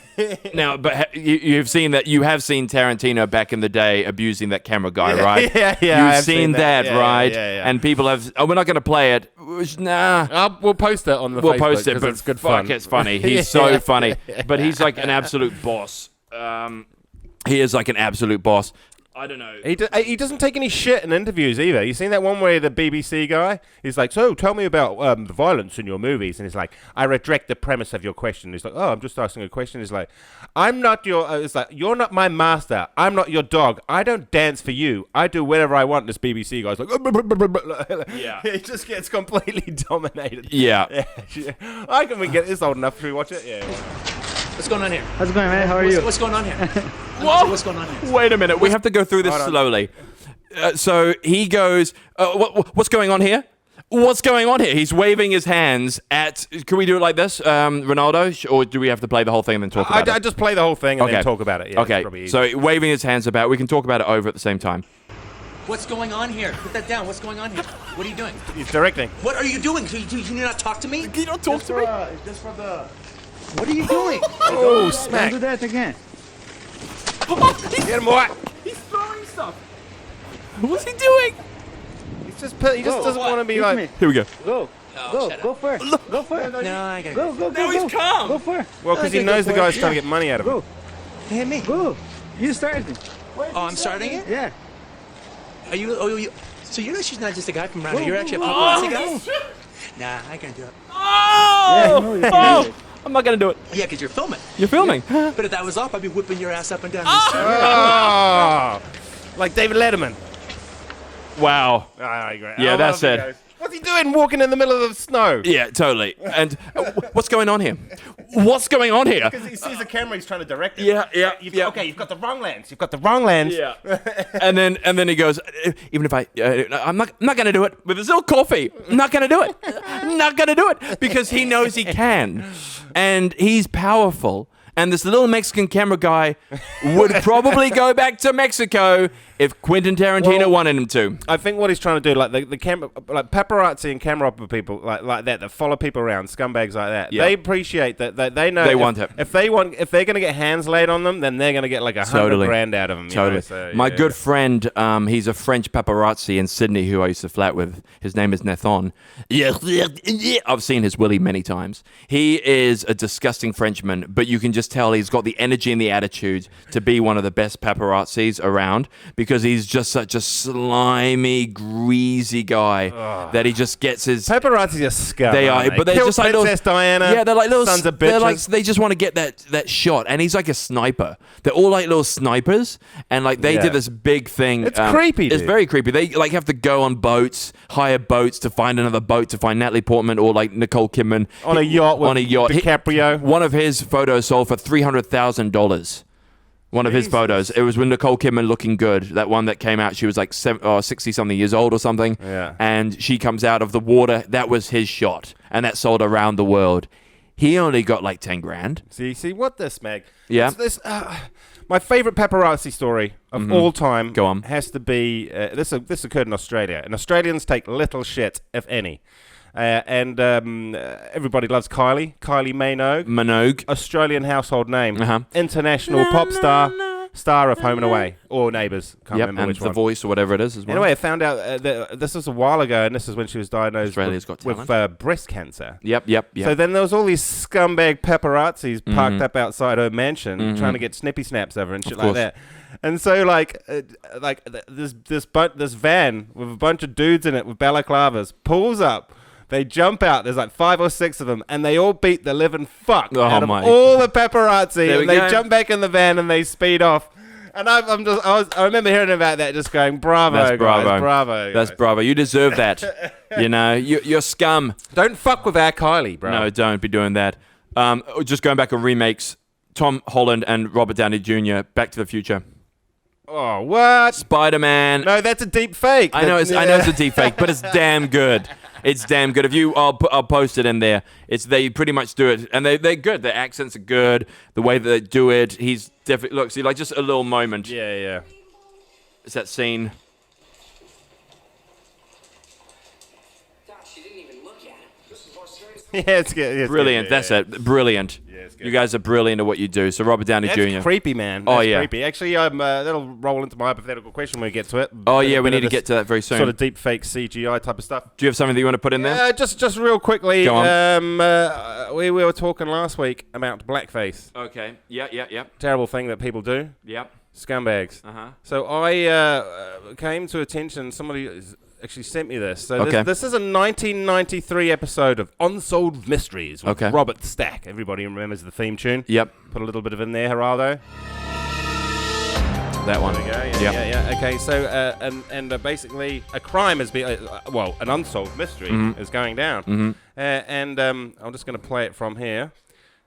Now, but you have seen Tarantino back in the day abusing that camera guy, right? Yeah. You've seen that, right? Yeah. And people have. Oh, we're not going to play it. Nah. We'll post it on the We'll Facebook, post it, but it's good fuck, fun. it's funny. He's so funny. But he's like an absolute boss. He is like an absolute boss. I don't know. He doesn't take any shit in interviews either. You seen that one where the BBC guy, he's like, so tell me about the violence in your movies. And he's like, I reject the premise of your question. He's like, oh, I'm just asking a question. He's like, I'm not your, it's like, you're not my master. I'm not your dog. I don't dance for you. I do whatever I want. This BBC guy's like, Yeah. He just gets completely dominated. Yeah. I can we get this old enough to watch it? Yeah. What's going on here? How's it going, man? How are you? What's going on here? Whoa. What's going on here? Wait a minute. We have to go through this slowly. So he goes, what's going on here? What's going on here? He's waving his hands at... Can we do it like this, Ronaldo? Or do we have to play the whole thing and then talk about it? I just play the whole thing and then talk about it. Yeah, okay. So waving his hands about. We can talk about it over at the same time. What's going on here? Put that down. What's going on here? What are you doing? He's directing. What are you doing? Can you not talk to me? Can you not talk to me? Just for the... What are you doing? Oh, smack. Don't do that again. Get him, boy. He's throwing stuff. What's he doing? He just doesn't want to be like... Me. Here we go. Go. Oh, Go first. Go first. No, I gotta Go. Now he's calm. Go first. Well, because he knows the guy's trying to get money out of him. Go. Hit me. Go. You started it. Oh, I'm starting it? Yeah. Are you... Oh, you... So you know she's not just a guy from around here. You're actually a paparazzi guy? Nah, I can't do it. Yeah, I'm not going to do it. Yeah, because you're filming. You're filming. But if that was off, I'd be whipping your ass up and down the street. Oh, like David Lederman. Wow. Yeah, that's it. What's he doing walking in the middle of the snow? Yeah, totally. And what's going on here? What's going on here? Because he sees the camera, he's trying to direct it. Yeah. Okay, you've got the wrong lens. You've got the wrong lens. Yeah. and then he goes, even if I'm not going to do it with his little coffee. I'm not going to do it. I'm not going to do it because he knows he can, and he's powerful. And this little Mexican camera guy would probably go back to Mexico if Quentin Tarantino wanted him to. I think what he's trying to do, like the camera, like paparazzi and camera opera people, like that follow people around, scumbags like that. Yeah. They appreciate that. They know they want it. If they're going to get hands laid on them, then they're going to get like $100,000 out of them. Totally. So, My good friend, he's a French paparazzi in Sydney who I used to flat with. His name is Nathan. I've seen his willy many times. He is a disgusting Frenchman, but you can just tell he's got the energy and the attitude to be one of the best paparazzis around because he's just such a slimy, greasy guy that he just gets his... Paparazzi are scum. They are, but they're just like Princess Diana. Yeah, they're like little sons of bitches. They're like, they just want to get that shot, and he's like a sniper. They're all like little snipers, and like they did this big thing. It's creepy. It's dude. very creepy. They like have to go on boats, hire boats to find another boat to find Natalie Portman or like Nicole Kidman on a yacht. With on a yacht. DiCaprio. One of his photos sold for $300,000. One of his photos. It was with Nicole Kidman looking good. That one that came out, she was like 60-something years old or something. Yeah. And she comes out of the water. That was his shot. And that sold around the world. He only got like 10 grand. See what this, Meg? Yeah. My favorite paparazzi story of all time Go on. has to be, this occurred in Australia. And Australians take little shit, if any. And everybody loves Kylie Minogue. Australian household name. International pop star of Home and Away or Neighbours. Can't remember and which The one. Voice or whatever it is as well. Anyway, I found out that this was a while ago, and this is when she was diagnosed with breast cancer. Yep. So then there was all these scumbag paparazzis parked up outside her mansion trying to get snippy snaps over and shit like that. And so this van with a bunch of dudes in it with balaclavas pulls up. They jump out. There's like 5 or 6 of them, and they all beat the living fuck out of all the paparazzi. And they jump back in the van and they speed off. And I remember hearing about that, just going, "Bravo, That's guys, bravo. bravo, That's guys. bravo. You deserve that. You know, you're scum. Don't fuck with our Kylie, bro. No, don't be doing that. Just going back on remakes. Tom Holland and Robert Downey Jr. Back to the Future. Oh, what? Spider-Man. No, that's a deep fake. I know it's a deep fake, but it's damn good. It's damn good. If you, I'll post it in there. They pretty much do it, and they're good. Their accents are good. The way that they do it, he's definitely look. See, like just a little moment. Yeah. It's that scene. Yeah, it's good. Yeah, it's Brilliant. good. That's it. Brilliant. Yeah, it's good. You guys are brilliant at what you do. So Robert Downey Jr. That's creepy, man. Oh, That's yeah. creepy. Actually, that'll roll into my hypothetical question when we get to it. Oh, yeah, we need to get to that very soon. Sort of deep fake CGI type of stuff. Do you have something that you want to put in there? Just real quickly. Go on. We were talking last week about blackface. Okay. Yeah. Terrible thing that people do. Yep. Scumbags. So I came to attention. Somebody actually sent me this. So this is a 1993 episode of Unsolved Mysteries with Robert Stack. Everybody remembers the theme tune. Yep. Put a little bit of in there, Geraldo. That one. There we go. Yeah. Okay, so and basically a crime has been an unsolved mystery is going down. And I'm just going to play it from here,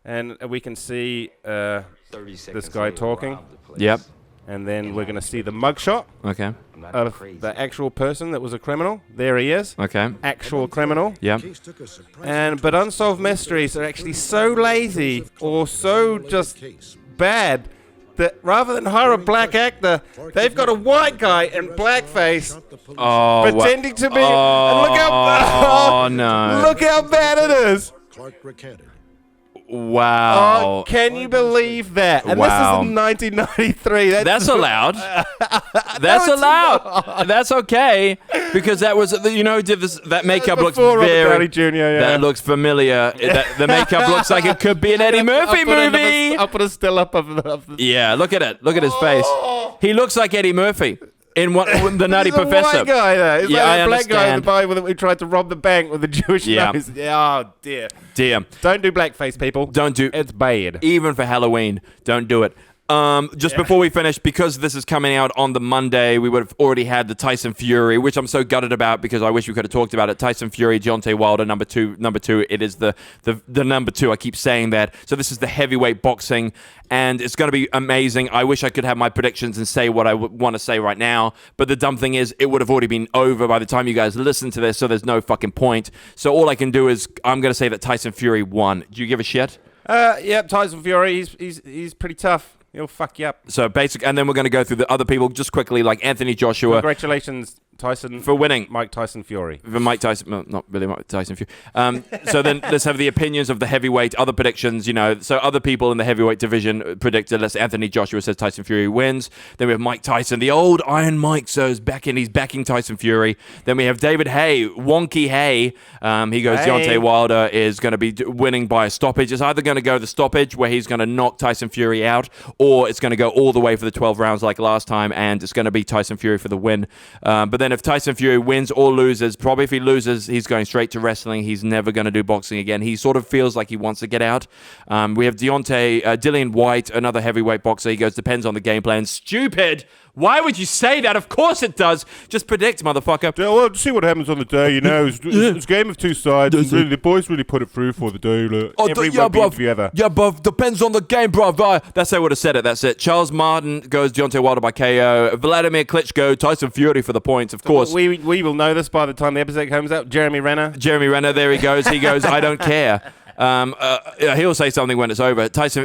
and we can see this guy talking. Yep. And then we're going to see the mugshot of the actual person that was a criminal. There he is. Okay. Actual criminal. Yep. But unsolved mysteries are actually so lazy or so just bad that rather than hire a black actor, they've got a white guy in blackface pretending to be. And look how bad it is. Wow. Oh, can you believe that? And this is in 1993. That's allowed. That's allowed. That's okay. Because that was, that makmakeup looks very... Jr., yeah. That looks familiar. The makeup looks like it could be an Eddie Murphy movie. I'll put a still up of the... Yeah, look at it. Look at his face. He looks like Eddie Murphy. In the Nutty He's Professor. A white guy, though. He's yeah, like I a black guy understand. with the boy who tried to rob the bank with the Jewish nose. Yeah, oh, dear. Don't do blackface, people. Don't do. It's bad. Even for Halloween, don't do it. Before we finish, because this is coming out on the Monday, we would have already had the Tyson Fury, which I'm so gutted about because I wish we could have talked about it. Tyson Fury, Deontay Wilder, number two. It is the number 2. I keep saying that. So this is the heavyweight boxing, and it's going to be amazing. I wish I could have my predictions and say what I want to say right now, but the dumb thing is, it would have already been over by the time you guys listen to this, so there's no fucking point. So all I can do is, I'm going to say that Tyson Fury won. Do you give a shit? Yeah, Tyson Fury, he's pretty tough. He'll fuck you up. So and then we're going to go through the other people just quickly, like Anthony Joshua. Congratulations, Tyson, for winning. Mike Tyson Fury. For Mike Tyson, well, not really Mike Tyson Fury. So then let's have the opinions of the heavyweight, other predictions, so other people in the heavyweight division predicted. Let's Anthony Joshua says Tyson Fury wins. Then we have Mike Tyson, the old Iron Mike, so he's backing Tyson Fury. Then we have David Hay, Wonky Hay. He goes, Deontay Wilder is going to be winning by a stoppage. It's either going to go the stoppage where he's going to knock Tyson Fury out, or it's going to go all the way for the 12 rounds like last time, and it's going to be Tyson Fury for the win. But then if Tyson Fury wins or loses, probably if he loses, he's going straight to wrestling. He's never going to do boxing again. He sort of feels like he wants to get out. We have Dillian White, another heavyweight boxer. He goes, depends on the game plan. Stupid! Why would you say that? Of course it does. Just predict, motherfucker. Yeah, well, see what happens on the day, It's a game of two sides. Really, the boys really put it through for the day. Yeah, bruv, depends on the game, bruv. That's how I would have said it. That's it. Charles Martin goes Deontay Wilder by KO. Vladimir Klitschko, Tyson Fury for the points, of course. We will know this by the time the episode comes out. Jeremy Renner, there he goes. He goes, I don't care. He'll say something when it's over. Alexander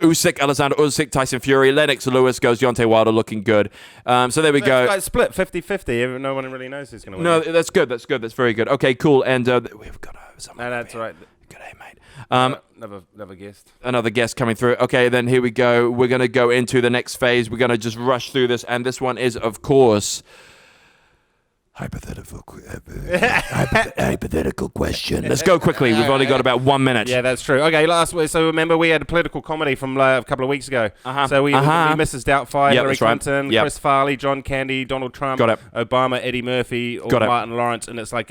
Usyk, Tyson Fury. Lennox Lewis goes Deontay Wilder, looking good. So there we go. It's split 50-50. No one really knows who's going to win. No, that's good. That's very good. Okay, cool. And we've got someone. No, that's right. Good day, mate. Another guest. Another guest coming through. Okay, then here we go. We're going to go into the next phase. We're going to just rush through this. And this one is, of course... Hypothetical question. Let's go quickly. We've only got about 1 minute. Yeah, that's true. Okay, last week. So remember, we had a political comedy from a couple of weeks ago. So we Mrs. Doubtfire, Hillary Clinton, Chris Farley, John Candy, Donald Trump, Obama, Eddie Murphy, or Martin Lawrence, and it's like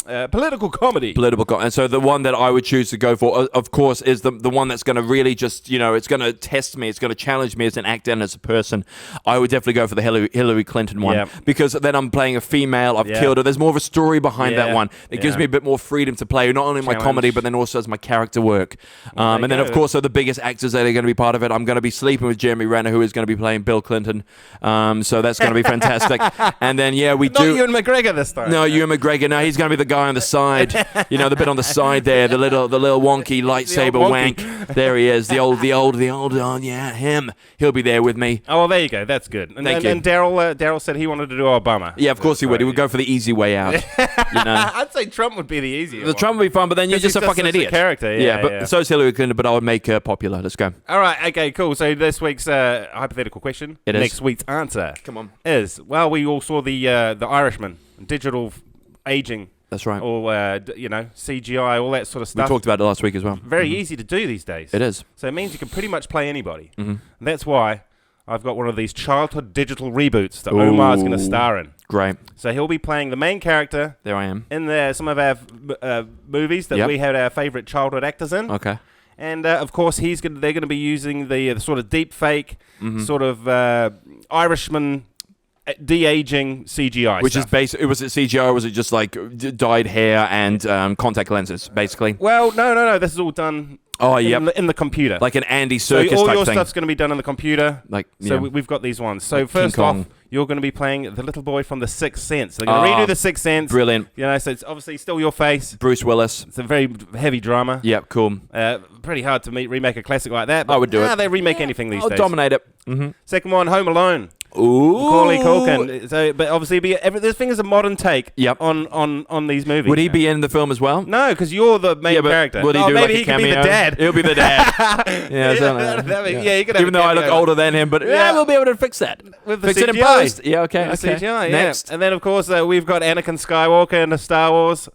political comedy. And so the one that I would choose to go for, of course, is the one that's going to really just, it's going to test me. It's going to challenge me as an actor and as a person. I would definitely go for the Hillary Clinton one because then I'm playing a female. I've killed her. There's more of a story behind that one. It gives me a bit more freedom to play, not only my comedy, but then also as my character work. And then, of course, are the biggest actors that are going to be part of it. I'm going to be sleeping with Jeremy Renner, who is going to be playing Bill Clinton. So that's going to be fantastic. And then, we do... Not Ewan McGregor this time. No, Ewan McGregor. No, he's going to be the guy on the side. The bit on the side there, the little wonky lightsaber wank. There he is, the old, him. He'll be there with me. Oh, well, there you go. That's good. And Daryl said he wanted to do Obama. Yeah, of course he would. He would go for the easy way out. I'd say Trump would be the easier one. Trump would be fun, but then you're just a fucking idiot. Character, but so is Hillary Clinton, but I would make her popular. Let's go. All right, okay, cool. So this week's hypothetical question, next week's answer, come on, is we all saw the Irishman, digital aging. That's right. Or, CGI, all that sort of stuff. We talked about it last week as well. Very easy to do these days. It is. So it means you can pretty much play anybody. And that's why I've got one of these childhood digital reboots that Omar's going to star in. Great. So he'll be playing the main character. There I am. In some of our movies that we had our favourite childhood actors in. Okay. And, of course, they're going to be using the sort of deep fake, sort of Irishman... de-aging CGI which stuff. is basically, was it CGI or was it just like dyed hair and contact lenses basically? Well, no, this is all done in the computer, like an Andy Serkis so all type your thing. Stuff's going to be done in the computer, we've got these ones. So like first off, you're going to be playing the little boy from The Sixth Sense. They're going to redo The Sixth Sense. Brilliant. So it's obviously still your face. Bruce Willis. It's a very heavy drama. Yep, cool. Pretty hard to remake a classic like that, but I would do it. They remake anything these days. I'll dominate it. Second one, Home Alone. Ooh. Macaulay Culkin. So, but obviously, this thing is a modern take on these movies. Would he be in the film as well? No, because you're the main character. Would he do maybe like he a could cameo? be the dad. He'll be the dad. You could have even though I look older than him, but we'll be able to fix that. With the fix CGI. it in post. Yeah, okay. CGI, Next. And then, of course, we've got Anakin Skywalker in the Star Wars.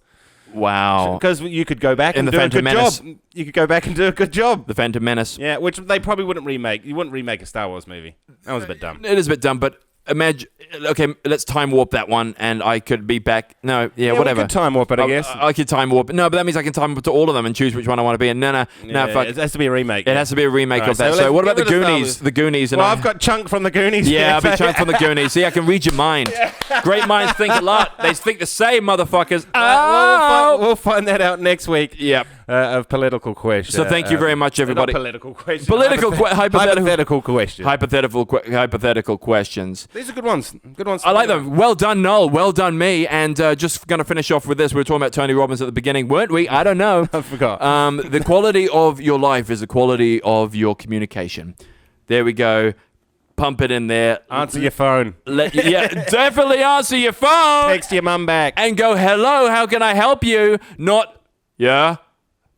Wow. Because you could go back In and the do Phantom a good Menace. job. You could go back and do a good job. The Phantom Menace. Yeah, which they probably wouldn't remake. You wouldn't remake a Star Wars movie. That was a bit dumb. It is a bit dumb, but imagine, okay, let's time warp that one, and I could be back. No, whatever. We could time warp it, I guess. I could time warp. No, but that means I can time warp to all of them and choose which one I want to be in. No, fuck. It has to be a remake. It has to be a remake Right, of that. so So what let's about the get rid of Goonies? The Goonies. And I've got Chunk from the Goonies. Yeah, I'll be Chunk from the Goonies. See, I can read your mind. Great minds think a lot. They think the same, motherfuckers. We'll find that out next week. Yep. Of political questions. So thank you very much, everybody. Not political questions. Hypothetical questions. Hypothetical questions. These are good ones. Good ones. I like them. Well done, Noel. Well done, me. And just going to finish off with this. We were talking about Tony Robbins at the beginning, weren't we? I don't know. I forgot. The quality of your life is the quality of your communication. There we go. Pump it in there. Answer your phone. Definitely answer your phone. Text your mum back. And go, hello, how can I help you? Not, yeah.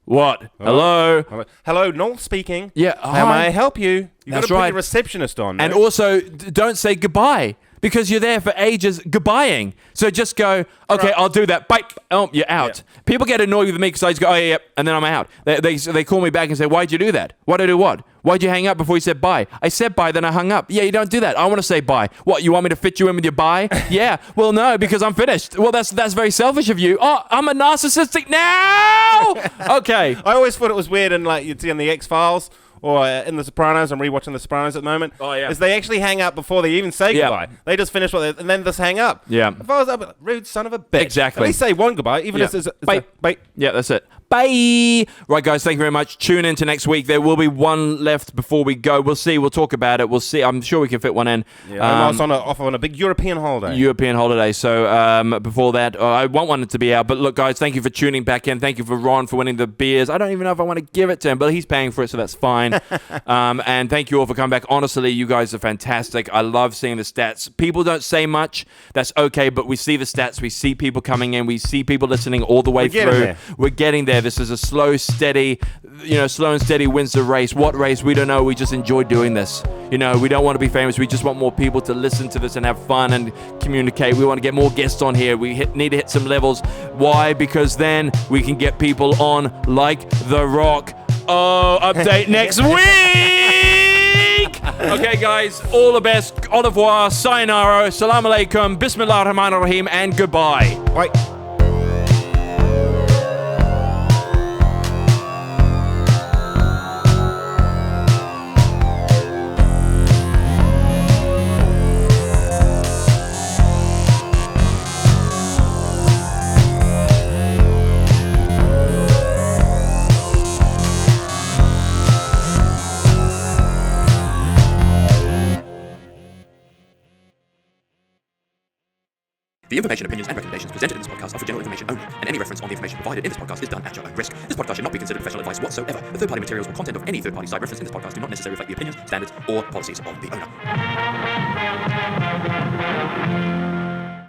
What? Hello? Hello, Noel speaking. Yeah. How may I help you? You've got That's to put right. your receptionist on. And no? also, don't say goodbye because you're there for ages goodbying. So just go, okay, I'll do that. Bye. Oh, you're out. Yeah. People get annoyed with me because I just go, oh, yeah, and then I'm out. They call me back and say, why'd you do that? Why'd I do what? Why'd you hang up before you said bye? I said bye, then I hung up. Yeah, you don't do that. I want to say bye. What, you want me to fit you in with your bye? Yeah. Well, no, because I'm finished. Well, that's very selfish of you. Oh, I'm a narcissistic now. Okay. I always thought it was weird in, like, you'd see in the X-Files or in The Sopranos. I'm rewatching The Sopranos at the moment. Oh, yeah. Is they actually hang up before they even say goodbye. They just finish and then just hang up. Yeah. If I was up, rude son of a bitch. Exactly. At least say one goodbye, even if it's bye. Bye. Yeah, that's it. Bye. Right, guys, thank you very much. Tune in to next week. There will be one left before we go. We'll see. We'll talk about it. We'll see. I'm sure we can fit one in. Yeah, I was off on a big European holiday. So before that, I want one to be out. But look, guys, thank you for tuning back in. Thank you for Ron for winning the beers. I don't even know if I want to give it to him, but he's paying for it, so that's fine. And thank you all for coming back. Honestly, you guys are fantastic. I love seeing the stats. People don't say much. That's okay, but we see the stats. We see people coming in. We see people listening all the way through. We're getting there. This is a slow and steady wins the race. What race? We don't know. We just enjoy doing this. We don't want to be famous. We just want more people to listen to this and have fun and communicate. We want to get more guests on here. We need to hit some levels. Why? Because then we can get people on like The Rock. Oh, update next week. Okay, guys, all the best. Au revoir, sayonara, salam alaikum, bismillah ar-Rahman ar-Rahim, and goodbye. Bye. The information, opinions, and recommendations presented in this podcast are for general information only, and any reference on the information provided in this podcast is done at your own risk. This podcast should not be considered professional advice whatsoever. The third-party materials or content of any third-party site referenced in this podcast do not necessarily reflect the opinions, standards, or policies of the owner.